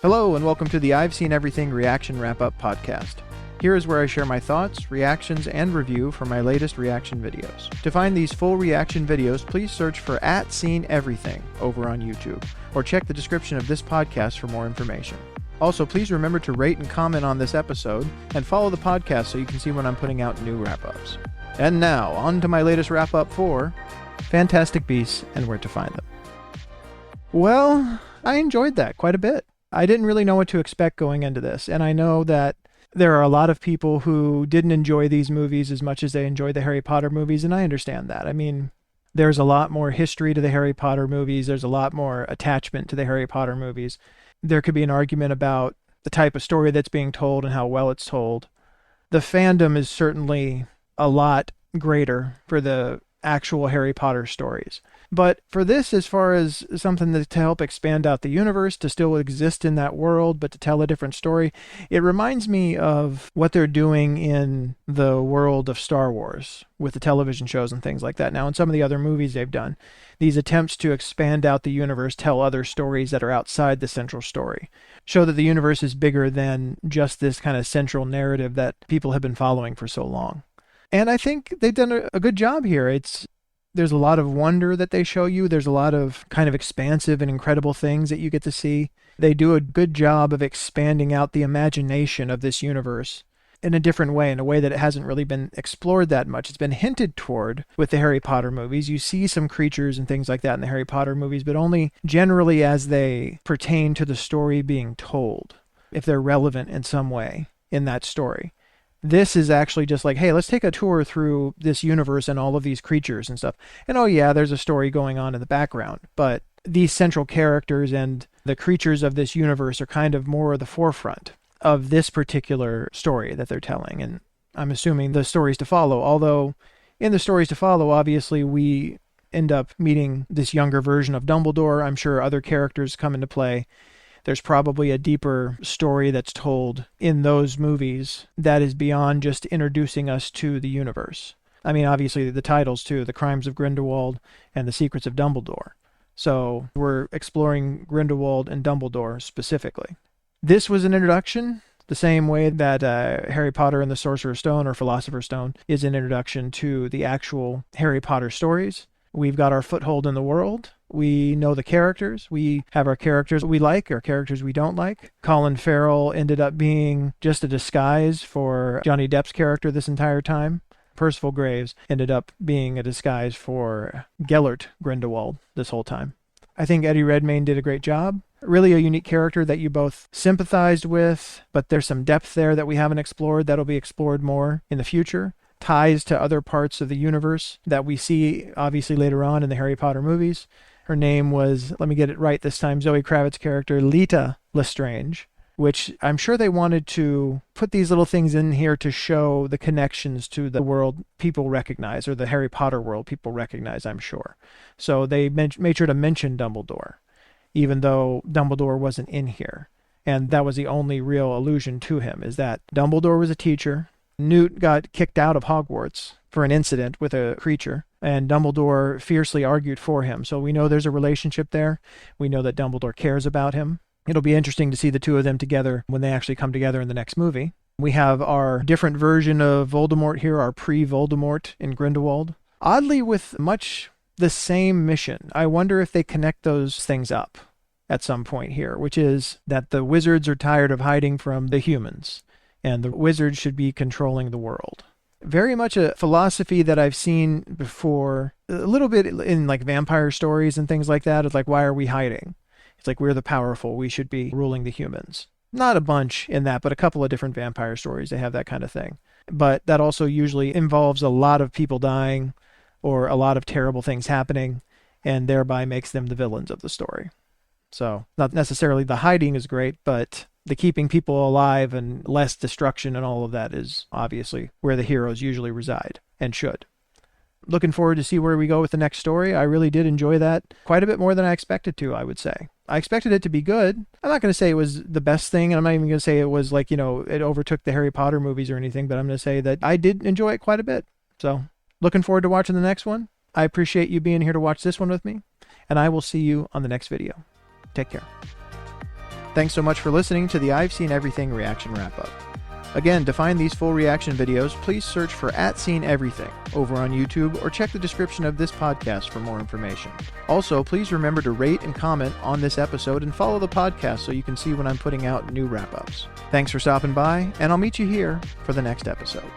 Hello and welcome to the I've Seen Everything Reaction Wrap-Up podcast. Here is where I share my thoughts, reactions, and review for my latest reaction videos. To find these full reaction videos, please search for @SeenEverything over on YouTube, or check the description of this podcast for more information. Also, please remember to rate and comment on this episode, and follow the podcast so you can see when I'm putting out new wrap-ups. And now, on to my latest wrap-up for Fantastic Beasts and Where to Find Them. Well, I enjoyed that quite a bit. I didn't really know what to expect going into this, and I know that there are a lot of people who didn't enjoy these movies as much as they enjoyed the Harry Potter movies, and I understand that. I mean, there's a lot more history to the Harry Potter movies. There's a lot more attachment to the Harry Potter movies. There could be an argument about the type of story that's being told and how well it's told. The fandom is certainly a lot greater for the actual Harry Potter stories. But for this, as far as something to help expand out the universe, to still exist in that world, but to tell a different story, it reminds me of what they're doing in the world of Star Wars with the television shows and things like that. Now, in some of the other movies they've done, these attempts to expand out the universe, tell other stories that are outside the central story, show that the universe is bigger than just this kind of central narrative that people have been following for so long. And I think they've done a good job here. There's a lot of wonder that they show you. There's a lot of kind of expansive and incredible things that you get to see. They do a good job of expanding out the imagination of this universe in a different way, in a way that it hasn't really been explored that much. It's been hinted toward with the Harry Potter movies. You see some creatures and things like that in the Harry Potter movies, but only generally as they pertain to the story being told, if they're relevant in some way in that story. This is actually just like, hey, let's take a tour through this universe and all of these creatures and stuff. And oh yeah, there's a story going on in the background, but these central characters and the creatures of this universe are kind of more at the forefront of this particular story that they're telling. And I'm assuming the stories to follow, although in the stories to follow, obviously we end up meeting this younger version of Dumbledore. I'm sure other characters come into play. There's probably a deeper story that's told in those movies that is beyond just introducing us to the universe. I mean, obviously the titles too, The Crimes of Grindelwald and The Secrets of Dumbledore. So we're exploring Grindelwald and Dumbledore specifically. This was an introduction, the same way that Harry Potter and the Sorcerer's Stone or Philosopher's Stone is an introduction to the actual Harry Potter stories. We've got our foothold in the world. We know the characters. We have our characters we like, our characters we don't like. Colin Farrell ended up being just a disguise for Johnny Depp's character this entire time. Percival Graves ended up being a disguise for Gellert Grindelwald this whole time. I think Eddie Redmayne did a great job. Really a unique character that you both sympathized with, but there's some depth there that we haven't explored that'll be explored more in the future. Ties to other parts of the universe that we see obviously later on in the Harry Potter movies. Her name was, let me get it right this time, Zoe Kravitz's character, Leta Lestrange, which I'm sure they wanted to put these little things in here to show the connections to the world people recognize, or the Harry Potter world people recognize, I'm sure. So they made sure to mention Dumbledore, even though Dumbledore wasn't in here. And that was the only real allusion to him, is that Dumbledore was a teacher. Newt got kicked out of Hogwarts for an incident with a creature, and Dumbledore fiercely argued for him. So we know there's a relationship there. We know that Dumbledore cares about him. It'll be interesting to see the two of them together when they actually come together in the next movie. We have our different version of Voldemort here, our pre-Voldemort in Grindelwald. Oddly, with much the same mission. I wonder if they connect those things up at some point here, which is that the wizards are tired of hiding from the humans, and the wizards should be controlling the world. Very much a philosophy that I've seen before, a little bit in like vampire stories and things like that. It's like, why are we hiding? It's like, we're the powerful, we should be ruling the humans. Not a bunch in that, but a couple of different vampire stories, they have that kind of thing. But that also usually involves a lot of people dying or a lot of terrible things happening, and thereby makes them the villains of the story. So not necessarily the hiding is great, but the keeping people alive and less destruction and all of that is obviously where the heroes usually reside and should. Looking forward to see where we go with the next story. I really did enjoy that quite a bit more than I expected to, I would say. I expected it to be good. I'm not going to say it was the best thing, and I'm not even going to say it was like, it overtook the Harry Potter movies or anything, but I'm going to say that I did enjoy it quite a bit. So, looking forward to watching the next one. I appreciate you being here to watch this one with me, and I will see you on the next video. Take care. Thanks so much for listening to the I've Seen Everything Reaction Wrap-Up. Again, to find these full reaction videos, please search for @SeenEverything over on YouTube or check the description of this podcast for more information. Also, please remember to rate and comment on this episode and follow the podcast so you can see when I'm putting out new wrap-ups. Thanks for stopping by, and I'll meet you here for the next episode.